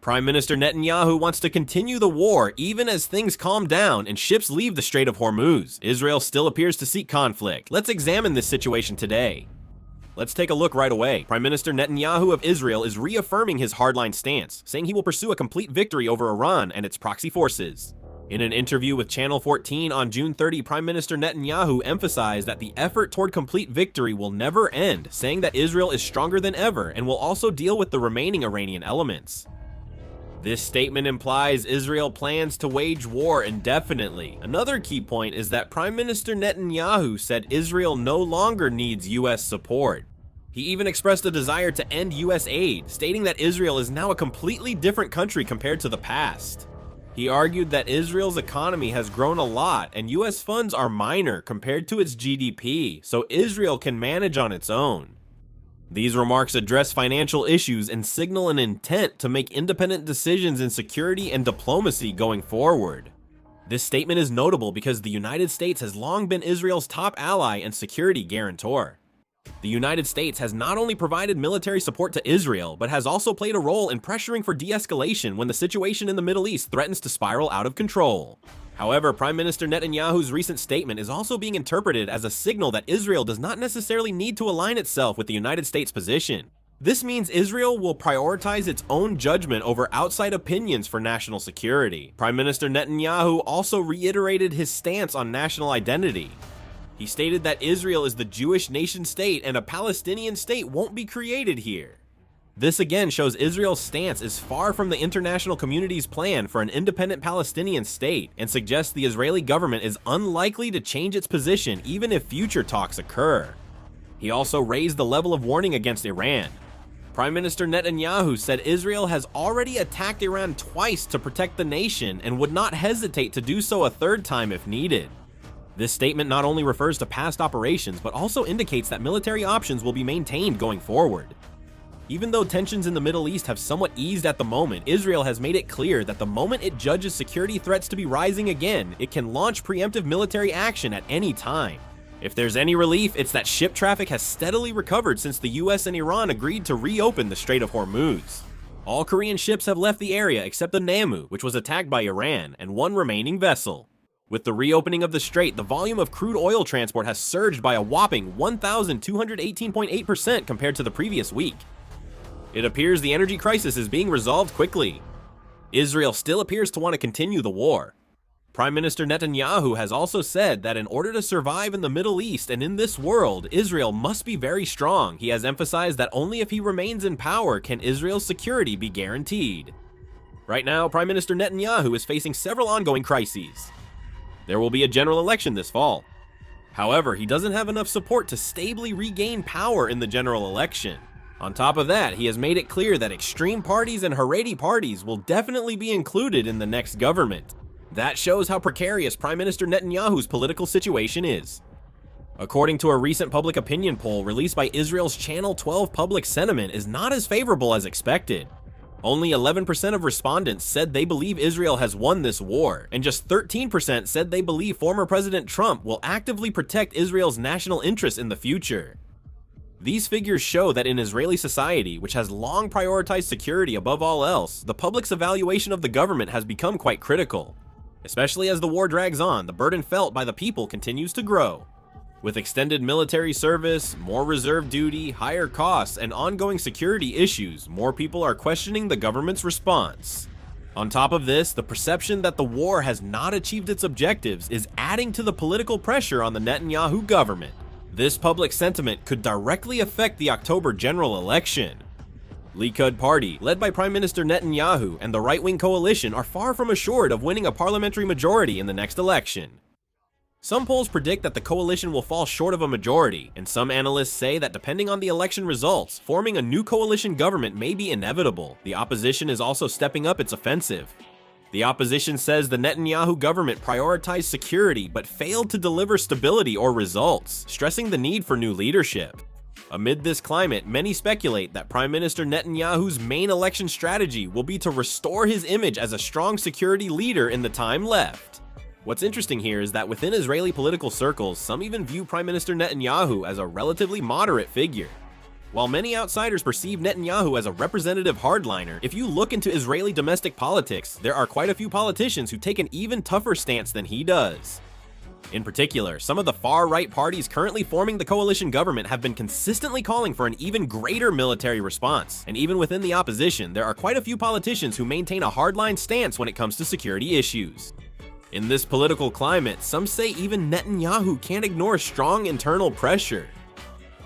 Prime Minister Netanyahu wants to continue the war even as things calm down and ships leave the Strait of Hormuz. Israel still appears to seek conflict. Let's examine this situation today. Let's take a look right away. Prime Minister Netanyahu of Israel is reaffirming his hardline stance, saying he will pursue a complete victory over Iran and its proxy forces. In an interview with Channel 14 on June 30, Prime Minister Netanyahu emphasized that the effort toward complete victory will never end, saying that Israel is stronger than ever and will also deal with the remaining Iranian elements. This statement implies Israel plans to wage war indefinitely. Another key point is that Prime Minister Netanyahu said Israel no longer needs US support. He even expressed a desire to end US aid, stating that Israel is now a completely different country compared to the past. He argued that Israel's economy has grown a lot and US funds are minor compared to its GDP, so Israel can manage on its own. These remarks address financial issues and signal an intent to make independent decisions in security and diplomacy going forward. This statement is notable because the United States has long been Israel's top ally and security guarantor. The United States has not only provided military support to Israel, but has also played a role in pressuring for de-escalation when the situation in the Middle East threatens to spiral out of control. However, Prime Minister Netanyahu's recent statement is also being interpreted as a signal that Israel does not necessarily need to align itself with the United States' position. This means Israel will prioritize its own judgment over outside opinions for national security. Prime Minister Netanyahu also reiterated his stance on national identity. He stated that Israel is the Jewish nation-state and a Palestinian state won't be created here. This again shows Israel's stance is far from the international community's plan for an independent Palestinian state and suggests the Israeli government is unlikely to change its position even if future talks occur. He also raised the level of warning against Iran. Prime Minister Netanyahu said Israel has already attacked Iran twice to protect the nation and would not hesitate to do so a third time if needed. This statement not only refers to past operations but also indicates that military options will be maintained going forward. Even though tensions in the Middle East have somewhat eased at the moment, Israel has made it clear that the moment it judges security threats to be rising again, it can launch preemptive military action at any time. If there's any relief, it's that ship traffic has steadily recovered since the US and Iran agreed to reopen the Strait of Hormuz. All Korean ships have left the area except the Namu, which was attacked by Iran, and one remaining vessel. With the reopening of the strait, the volume of crude oil transport has surged by a whopping 1,218.8% compared to the previous week. It appears the energy crisis is being resolved quickly. Israel still appears to want to continue the war. Prime Minister Netanyahu has also said that in order to survive in the Middle East and in this world, Israel must be very strong. He has emphasized that only if he remains in power can Israel's security be guaranteed. Right now, Prime Minister Netanyahu is facing several ongoing crises. There will be a general election this fall. However, he doesn't have enough support to stably regain power in the general election. On top of that, he has made it clear that extreme parties and Haredi parties will definitely be included in the next government. That shows how precarious Prime Minister Netanyahu's political situation is. According to a recent public opinion poll released by Israel's Channel 12, public sentiment is not as favorable as expected. Only 11% of respondents said they believe Israel has won this war, and just 13% said they believe former President Trump will actively protect Israel's national interests in the future. These figures show that in Israeli society, which has long prioritized security above all else, the public's evaluation of the government has become quite critical. Especially as the war drags on, the burden felt by the people continues to grow. With extended military service, more reserve duty, higher costs, and ongoing security issues, more people are questioning the government's response. On top of this, the perception that the war has not achieved its objectives is adding to the political pressure on the Netanyahu government. This public sentiment could directly affect the October general election. Likud party, led by Prime Minister Netanyahu, and the right-wing coalition are far from assured of winning a parliamentary majority in the next election. Some polls predict that the coalition will fall short of a majority, and some analysts say that depending on the election results, forming a new coalition government may be inevitable. The opposition is also stepping up its offensive. The opposition says the Netanyahu government prioritized security but failed to deliver stability or results, stressing the need for new leadership. Amid this climate, many speculate that Prime Minister Netanyahu's main election strategy will be to restore his image as a strong security leader in the time left. What's interesting here is that within Israeli political circles, some even view Prime Minister Netanyahu as a relatively moderate figure. While many outsiders perceive Netanyahu as a representative hardliner, if you look into Israeli domestic politics, there are quite a few politicians who take an even tougher stance than he does. In particular, some of the far-right parties currently forming the coalition government have been consistently calling for an even greater military response, and even within the opposition, there are quite a few politicians who maintain a hardline stance when it comes to security issues. In this political climate, some say even Netanyahu can't ignore strong internal pressure.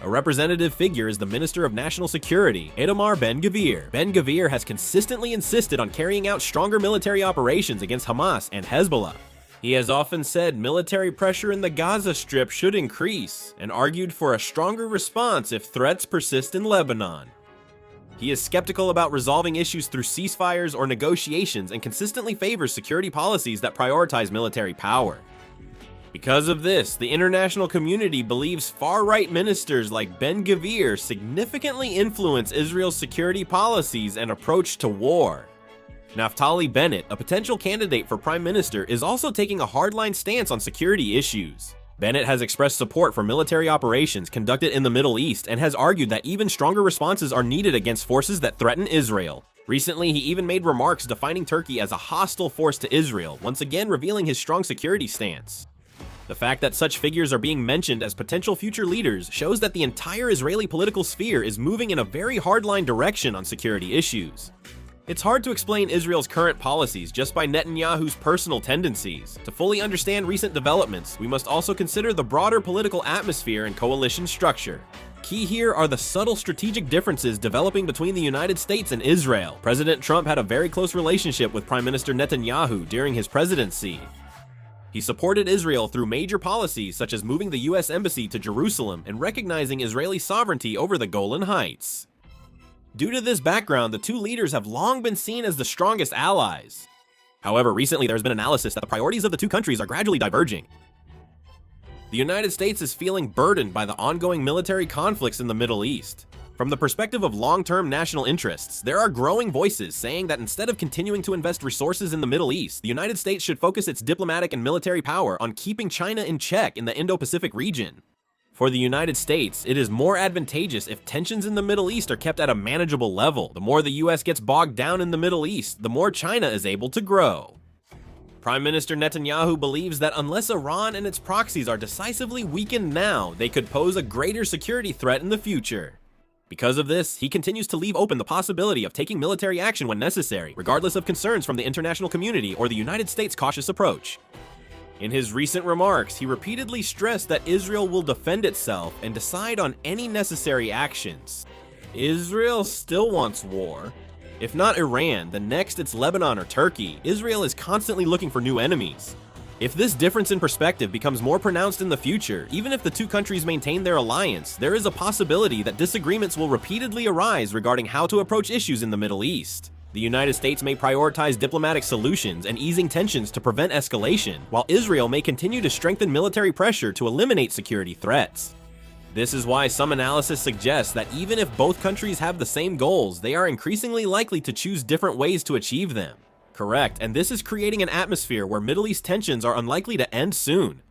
A representative figure is the Minister of National Security, Itamar Ben-Gvir. Ben-Gvir has consistently insisted on carrying out stronger military operations against Hamas and Hezbollah. He has often said military pressure in the Gaza Strip should increase, and argued for a stronger response if threats persist in Lebanon. He is skeptical about resolving issues through ceasefires or negotiations and consistently favors security policies that prioritize military power. Because of this, the international community believes far-right ministers like Ben-Gvir significantly influence Israel's security policies and approach to war. Naftali Bennett, a potential candidate for prime minister, is also taking a hardline stance on security issues. Bennett has expressed support for military operations conducted in the Middle East and has argued that even stronger responses are needed against forces that threaten Israel. Recently, he even made remarks defining Turkey as a hostile force to Israel, once again revealing his strong security stance. The fact that such figures are being mentioned as potential future leaders shows that the entire Israeli political sphere is moving in a very hardline direction on security issues. It's hard to explain Israel's current policies just by Netanyahu's personal tendencies. To fully understand recent developments, we must also consider the broader political atmosphere and coalition structure. Key here are the subtle strategic differences developing between the United States and Israel. President Trump had a very close relationship with Prime Minister Netanyahu during his presidency. He supported Israel through major policies such as moving the US Embassy to Jerusalem and recognizing Israeli sovereignty over the Golan Heights. Due to this background, the two leaders have long been seen as the strongest allies. However, recently there has been analysis that the priorities of the two countries are gradually diverging. The United States is feeling burdened by the ongoing military conflicts in the Middle East. From the perspective of long-term national interests, there are growing voices saying that instead of continuing to invest resources in the Middle East, the United States should focus its diplomatic and military power on keeping China in check in the Indo-Pacific region. For the United States, it is more advantageous if tensions in the Middle East are kept at a manageable level. The more the US gets bogged down in the Middle East, the more China is able to grow. Prime Minister Netanyahu believes that unless Iran and its proxies are decisively weakened now, they could pose a greater security threat in the future. Because of this, he continues to leave open the possibility of taking military action when necessary, regardless of concerns from the international community or the United States' cautious approach. In his recent remarks, he repeatedly stressed that Israel will defend itself and decide on any necessary actions. Israel still wants war. If not Iran, then next it's Lebanon or Turkey. Israel is constantly looking for new enemies. If this difference in perspective becomes more pronounced in the future, even if the two countries maintain their alliance, there is a possibility that disagreements will repeatedly arise regarding how to approach issues in the Middle East. The United States may prioritize diplomatic solutions and easing tensions to prevent escalation, while Israel may continue to strengthen military pressure to eliminate security threats. This is why some analysis suggests that even if both countries have the same goals, they are increasingly likely to choose different ways to achieve them. Correct, and this is creating an atmosphere where Middle East tensions are unlikely to end soon.